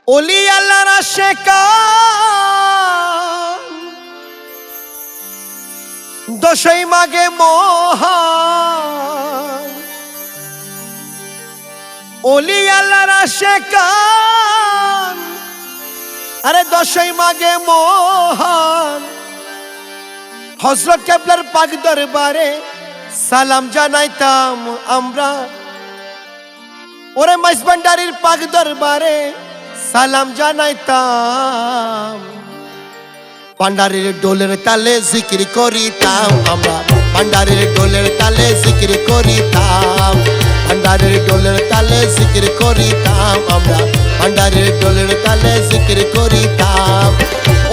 ওলি আল্লাহর আশিকান দশই মাঘে মহান ওলি আল্লাহর আশিকান আরে দশই মাঘে মহান হযরত কেবলার পাক দরবারে সালাম জানাইতাম আমরা ওরে মাইজভান্ডারির পাক দরবারে সালাম জানাইতাম ভান্ডারির ডোলের তালে জিকির করিতাম আমরা ভান্ডারির ডোলের তালে জিকির করিতাম ভান্ডারির ডোলের তালে জিকির করিতাম আমরা ভান্ডারির ডোলের তালে জিকির করিতাম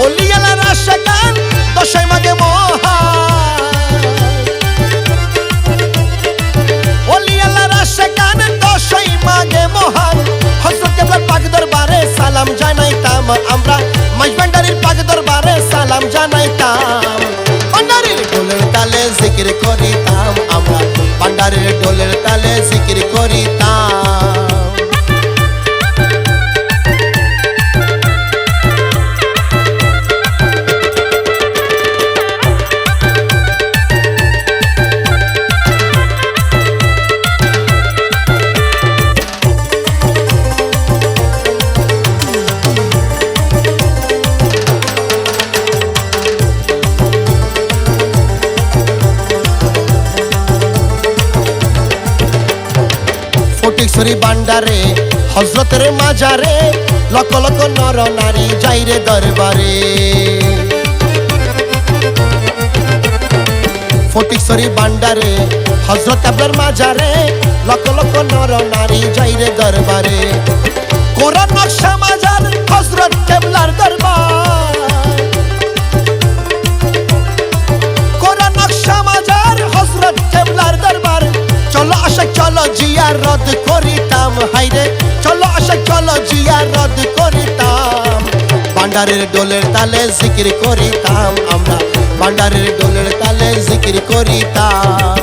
ওলি আল্লাহর আশিকান দশই মাঘে মহান ওলি আল্লাহর আশিকান দশই মাঘে মহান হযরত কেবলার পাক দরবারে সালাম জানাইতাম আমরা মাইজভান্ডারির পাক দরবারে সালাম জানাইতাম ভান্ডারির ডোলের তালে জিকির করিতাম আমরা ভান্ডারির ডোলের তালে জিকির করিতাম ফটিকছড়ি ভান্ডারে হযরতের মাজারে লক্ষ লক্ষ নর নারী যাইরে দরবারে ফটিকছড়ি ভান্ডারে হযরত কেবলার মাজারে লক্ষ লক্ষ নর নারী যাইরে দরবারে কোরআন নকশা মাজার হযরত কেবলার দরবার কোরআন নকশা মাজার হযরত কেবলার দরবার চলো আশা চলো জিয়ারত করিতাম হাইরে চলো আশা চলো জিয়ারত করিতাম ভান্ডারের ডোলের তালে জিকির করিতাম আমরা ভান্ডারের ডোলের তালে জিকির করিতাম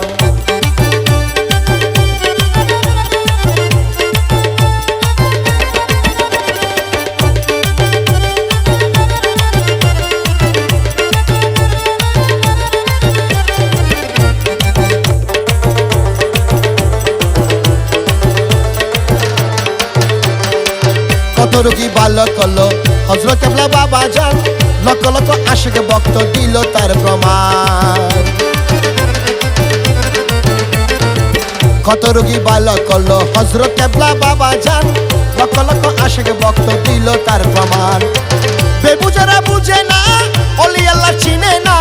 কত রোগী ভালো করলো হযরত কেবলা বাবা জান লক্ষ লক্ষ আশিক ভক্ত দিল তার প্রমাণ কত রোগী ভালো করলো হযরত কেবলা বাবা জান লক্ষ লক্ষ আশিক ভক্ত দিল তার প্রমাণ বেবুজারা বুঝে না ওলি আল্লাহ চিনে না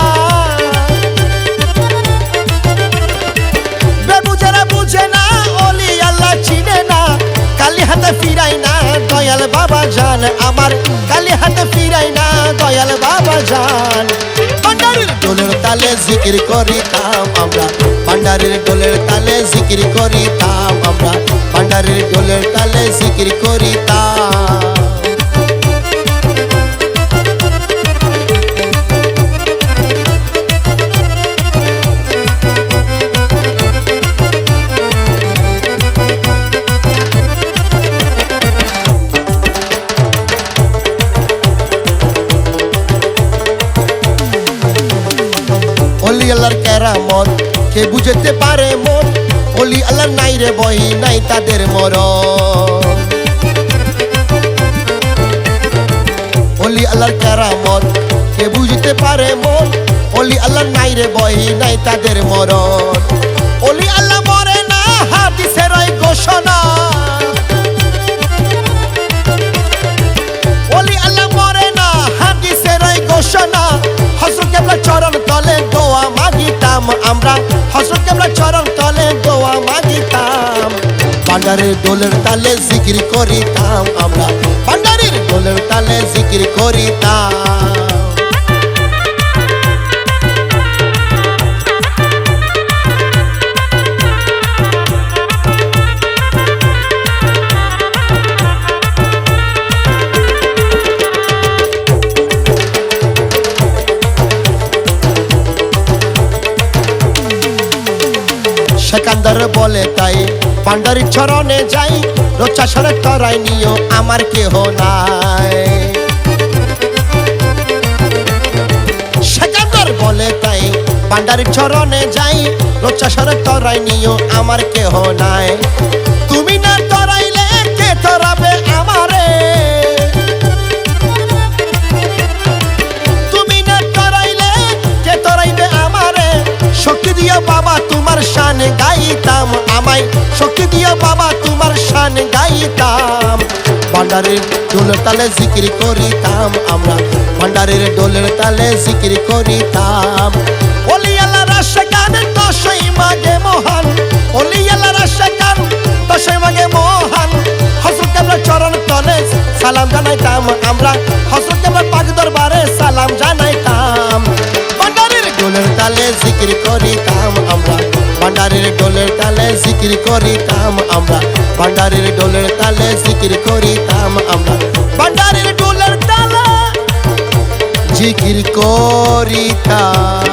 বেবুজারা বুঝে না ওলি আল্লাহ চিনে না কালি হাতে ফিরাই না দয়াল বাবা জান আমার কালি হাতে ফিরাই না দয়াল বাবা জান ভান্ডারির ডোলের তালে জিকির করিতাম আমরা ভান্ডারির ডোলের তালে জিকির করিতাম আমরা ভান্ডারির ডোলের তালে জিকির করিতাম ওলি আল্লাহর কেরামত কে বুঝতে পারে মন ওলি আল্লাহর নাই রে বই নাই তাদের মরণ ওলি আল্লাহর কেরামত কে বুঝতে পারে মন ওলি আল্লাহর নাই রে বই নাই তাদের মরণ ওলি আল্লাহ মরে না হাদিসের ওই ঘোষণা ওলি আল্লাহ মরে না হাদিসের ওই ঘোষণা হযরত কেবলার চরণ তলে দোয়া মাগিতাম আমরা হযরত কেবলার চরণ তলে দোয়া মাগিতাম ভান্ডারের ডোলের তালে জিকির করিতাম আমরা ভান্ডারের ডোলের তালে জিকির করিতাম সেকান্দর বলে তাই পান্ডারির চরণে যাই রোচাসরে তরাই নিও আমার কেহ নাই সেকান্দর বলে তাই পান্ডারির চরণে যাই রোচাসরে তরাই নিও আমার কেহ নাই তুমি না তরাইলে কে তরাবে আমারে তুমি না তরাইলে কে তরাইবে আমারে শক্তি দিও বাবা তোমার শান গাইতাম আমায় শক্তি দিও বাবা তোমার শান গাইতাম ভান্ডারের ডোলের তালে জিকির করিতাম আমরা ভান্ডারের ডোলের তালে জিকির করিতাম ওলি আল্লাহ রাশে গান দশই মাগে মহান ওলি আল্লাহ রাশে গান দশই মাগে মহান হযরত কেবলার চরণ তলে সালাম জানাইতাম আমরা হযরত কেবলার পাক দরবারে সালাম জানাইতাম ভান্ডারের ডোলের তালে জিকির করিতাম আমরা ভান্ডারের ডোলের তালে জিকির করিতাম আমরা ভান্ডারের ডোলের তালে জিকির করিতাম আমরা ভান্ডারের ডোলের তালে জিকির করিতাম